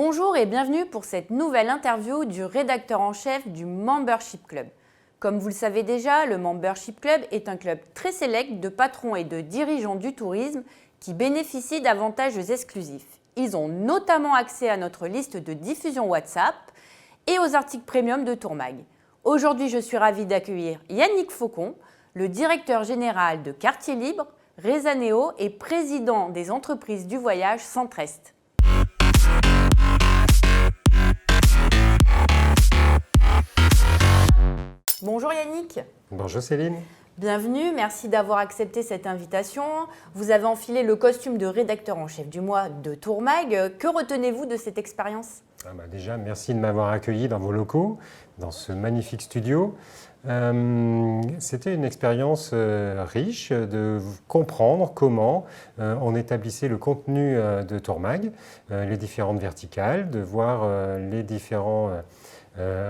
Bonjour et bienvenue pour cette nouvelle interview du rédacteur en chef du Membership Club. Comme vous le savez déjà, le Membership Club est un club très sélect de patrons et de dirigeants du tourisme qui bénéficient d'avantages exclusifs. Ils ont notamment accès à notre liste de diffusion WhatsApp et aux articles premium de Tourmag. Aujourd'hui, je suis ravie d'accueillir Yannick Faucon, le directeur général de Quartier Libre, Rezaneo et président des entreprises du voyage Centre-Est. Bonjour Yannick. Bonjour Céline. Bienvenue, merci d'avoir accepté cette invitation. Vous avez enfilé le costume de rédacteur en chef du mois de Tourmag. Que retenez-vous de cette expérience ? Déjà, merci de m'avoir accueilli dans vos locaux, dans ce magnifique studio. C'était une expérience riche de comprendre comment on établissait le contenu de Tourmag, les différentes verticales, de voir les différents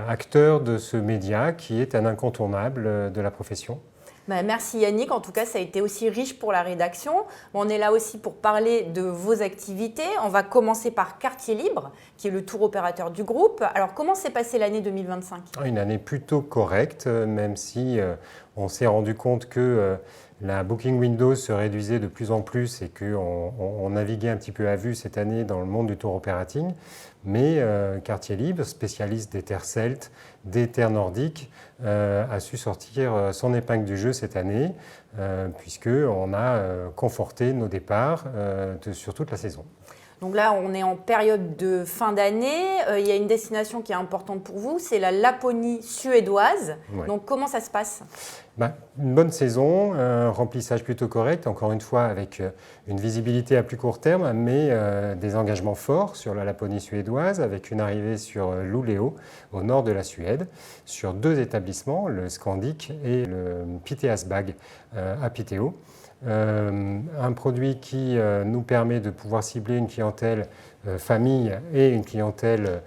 acteur de ce média qui est un incontournable de la profession. Merci Yannick, en tout cas ça a été aussi riche pour la rédaction. On est là aussi pour parler de vos activités. On va commencer par Quartier Libre, qui est le tour opérateur du groupe. Alors comment s'est passée l'année 2025 ? Une année plutôt correcte, même si on s'est rendu compte que la booking window se réduisait de plus en plus et qu'on naviguait un petit peu à vue cette année dans le monde du tour operating. Mais Quartier Libre, spécialiste des terres celtes, des terres nordiques, a su sortir son épingle du jeu cette année, puisqu'on a conforté nos départs sur toute la saison. Donc là, on est en période de fin d'année. Il y a une destination qui est importante pour vous, c'est la Laponie suédoise. Ouais. Donc comment ça se passe ? Une bonne saison, un remplissage plutôt correct, encore une fois avec une visibilité à plus court terme, mais des engagements forts sur la Laponie suédoise, avec une arrivée sur Luleå, au nord de la Suède, sur 2 établissements, le Scandic et le Piteåsbag à Piteå. Un produit qui nous permet de pouvoir cibler une clientèle famille et une clientèle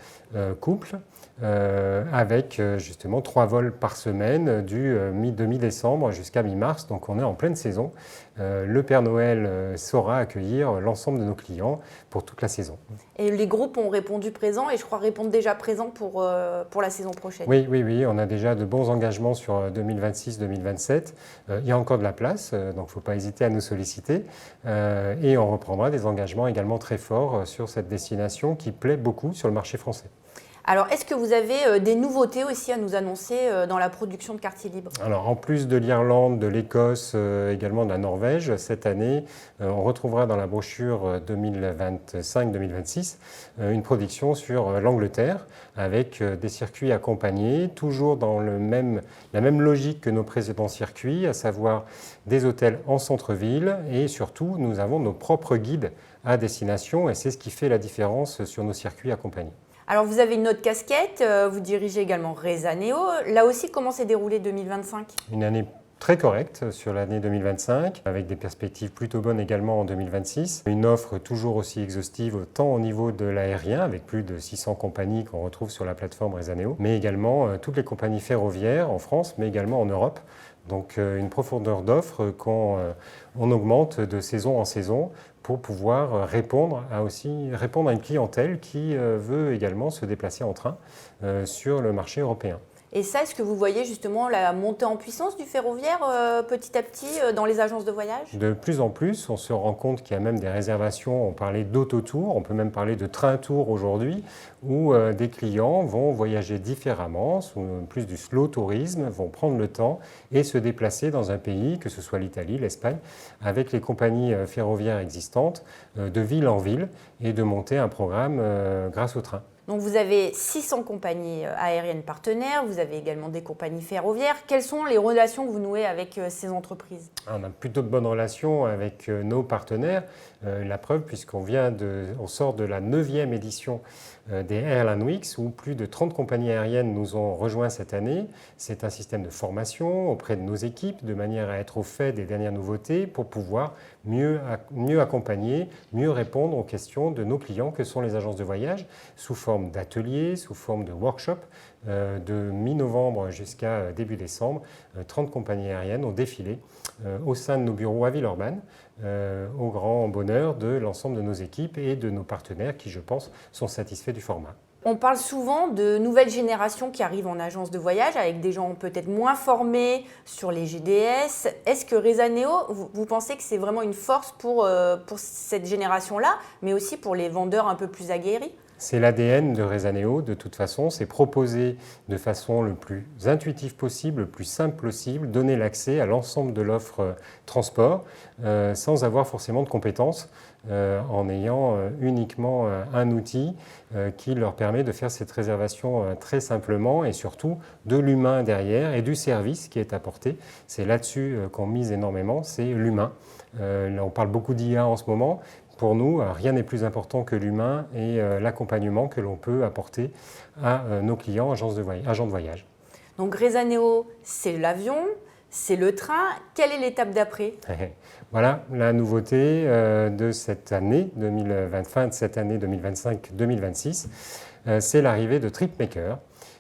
couple, avec justement 3 vols par semaine de mi-décembre jusqu'à mi-mars. Donc on est en pleine saison. Le Père Noël saura accueillir l'ensemble de nos clients pour toute la saison. Et les groupes ont répondu présent et je crois répondre déjà présent pour la saison prochaine. Oui, on a déjà de bons engagements sur 2026-2027. Il y a encore de la place, donc il ne faut pas hésiter à nous solliciter. Et on reprendra des engagements également très forts sur cette destination qui plaît beaucoup sur le marché français. Alors, est-ce que vous avez des nouveautés aussi à nous annoncer dans la production de Quartier Libre ? Alors, en plus de l'Irlande, de l'Écosse, également de la Norvège, cette année, on retrouvera dans la brochure 2025-2026 une production sur l'Angleterre avec des circuits accompagnés, toujours dans la même logique que nos précédents circuits, à savoir des hôtels en centre-ville et surtout, nous avons nos propres guides à destination et c'est ce qui fait la différence sur nos circuits accompagnés. Alors, vous avez une autre casquette, vous dirigez également Rezaneo. Là aussi, comment s'est déroulé 2025 ? Une année très correcte sur l'année 2025, avec des perspectives plutôt bonnes également en 2026. Une offre toujours aussi exhaustive, tant au niveau de l'aérien, avec plus de 600 compagnies qu'on retrouve sur la plateforme Rezaneo, mais également toutes les compagnies ferroviaires en France, mais également en Europe. Donc une profondeur d'offres qu'on augmente de saison en saison pour pouvoir répondre à une clientèle qui veut également se déplacer en train sur le marché européen. Et ça, est-ce que vous voyez justement la montée en puissance du ferroviaire petit à petit dans les agences de voyage ? De plus en plus, on se rend compte qu'il y a même des réservations, on parlait d'autotour, on peut même parler de train-tour aujourd'hui, où des clients vont voyager différemment, plus du slow tourisme, vont prendre le temps et se déplacer dans un pays, que ce soit l'Italie, l'Espagne, avec les compagnies ferroviaires existantes, de ville en ville, et de monter un programme grâce au train. Donc vous avez 600 compagnies aériennes partenaires, vous avez également des compagnies ferroviaires. Quelles sont les relations que vous nouez avec ces entreprises ? On a plutôt de bonnes relations avec nos partenaires. La preuve, puisqu'on sort de la 9e édition des Airline Weeks, où plus de 30 compagnies aériennes nous ont rejoints cette année. C'est un système de formation auprès de nos équipes, de manière à être au fait des dernières nouveautés pour pouvoir mieux accompagner, mieux répondre aux questions de nos clients, que sont les agences de voyage, sous forme forme d'ateliers, sous forme de workshops. De mi-novembre jusqu'à début décembre, 30 compagnies aériennes ont défilé au sein de nos bureaux à Villeurbanne, au grand bonheur de l'ensemble de nos équipes et de nos partenaires qui, je pense, sont satisfaits du format. On parle souvent de nouvelles générations qui arrivent en agence de voyage avec des gens peut-être moins formés sur les GDS. Est-ce que Rezaneo, vous pensez que c'est vraiment une force pour cette génération-là, mais aussi pour les vendeurs un peu plus aguerris ? C'est l'ADN de Rezaneo, de toute façon, c'est proposer de façon le plus intuitive possible, le plus simple possible, donner l'accès à l'ensemble de l'offre transport sans avoir forcément de compétences, en ayant uniquement un outil qui leur permet de faire cette réservation très simplement et surtout de l'humain derrière et du service qui est apporté. C'est là-dessus qu'on mise énormément, c'est l'humain. On parle beaucoup d'IA en ce moment. Pour nous, rien n'est plus important que l'humain et l'accompagnement que l'on peut apporter à nos clients, agents de voyage. Donc Rezaneo, c'est l'avion, c'est le train. Quelle est l'étape d'après ? Voilà la nouveauté de cette année 2025-2026, c'est l'arrivée de TripMaker.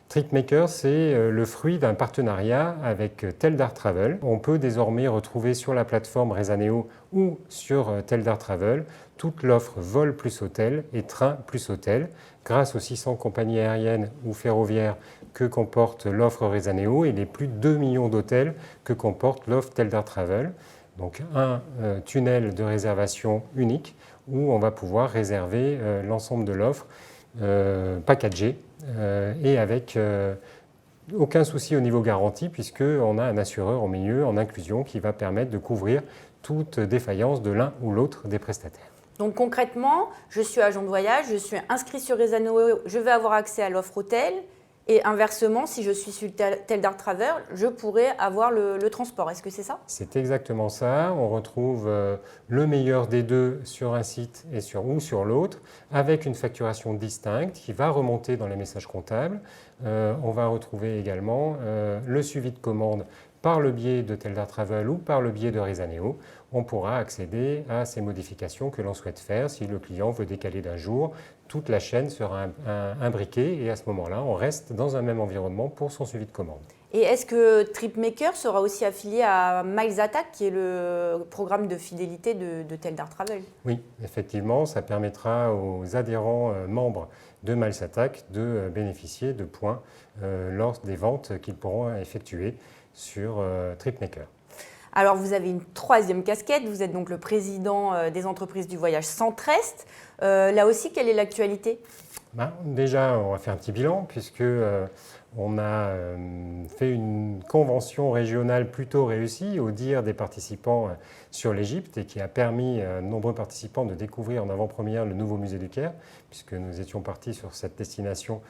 TripMaker, c'est le fruit d'un partenariat avec Teldar Travel. On peut désormais retrouver sur la plateforme Rezaneo ou sur Teldar Travel toute l'offre vol plus hôtel et train plus hôtel grâce aux 600 compagnies aériennes ou ferroviaires que comporte l'offre Rezaneo et les plus de 2 millions d'hôtels que comporte l'offre Teldar Travel. Donc un tunnel de réservation unique où on va pouvoir réserver l'ensemble de l'offre packagée et avec aucun souci au niveau garantie puisqu'on a un assureur au milieu en inclusion qui va permettre de couvrir toute défaillance de l'un ou l'autre des prestataires. Donc concrètement, je suis agent de voyage, je suis inscrit sur Rezaneo, je vais avoir accès à l'offre hôtel. Et inversement, si je suis sur Teldar Travel, je pourrais avoir le transport. Est-ce que c'est ça ? C'est exactement ça. On retrouve le meilleur des deux sur un site ou sur l'autre, avec une facturation distincte qui va remonter dans les messages comptables. On va retrouver également le suivi de commande par le biais de Teldar Travel ou par le biais de Rezaneo. On pourra accéder à ces modifications que l'on souhaite faire. Si le client veut décaler d'un jour, toute la chaîne sera imbriquée et à ce moment-là, on reste dans un même environnement pour son suivi de commande. Et est-ce que TripMaker sera aussi affilié à Miles Attack, qui est le programme de fidélité de Teldar Travel ? Oui, effectivement, ça permettra aux adhérents membres de Miles Attack de bénéficier de points lors des ventes qu'ils pourront effectuer sur TripMaker. Alors, vous avez une troisième casquette, vous êtes donc le président des entreprises du voyage Centre-Est. Là aussi, quelle est l'actualité ? Déjà, on va faire un petit bilan puisque on a fait une convention régionale plutôt réussie au dire des participants sur l'Égypte et qui a permis à de nombreux participants de découvrir en avant-première le nouveau musée du Caire puisque nous étions partis sur cette destination,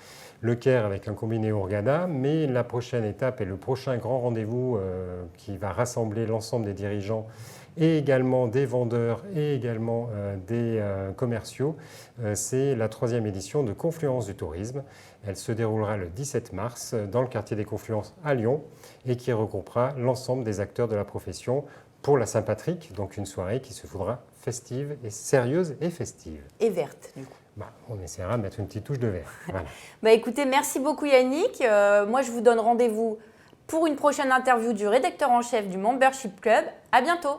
le Caire avec un combiné Hurghada. Mais la prochaine étape et le prochain grand rendez-vous qui va rassembler l'ensemble des dirigeants et également des vendeurs et également des commerciaux, c'est la 3e édition de Confluence du tourisme. Elle se déroulera le 17 mars dans le quartier des Confluences à Lyon et qui regroupera l'ensemble des acteurs de la profession pour la Saint-Patrick, donc une soirée qui se voudra festive et sérieuse et festive. Et verte, du coup. On essaiera de mettre une petite touche de vert. Voilà. Écoutez, merci beaucoup Yannick. Moi, je vous donne rendez-vous pour une prochaine interview du rédacteur en chef du Membership Club. À bientôt.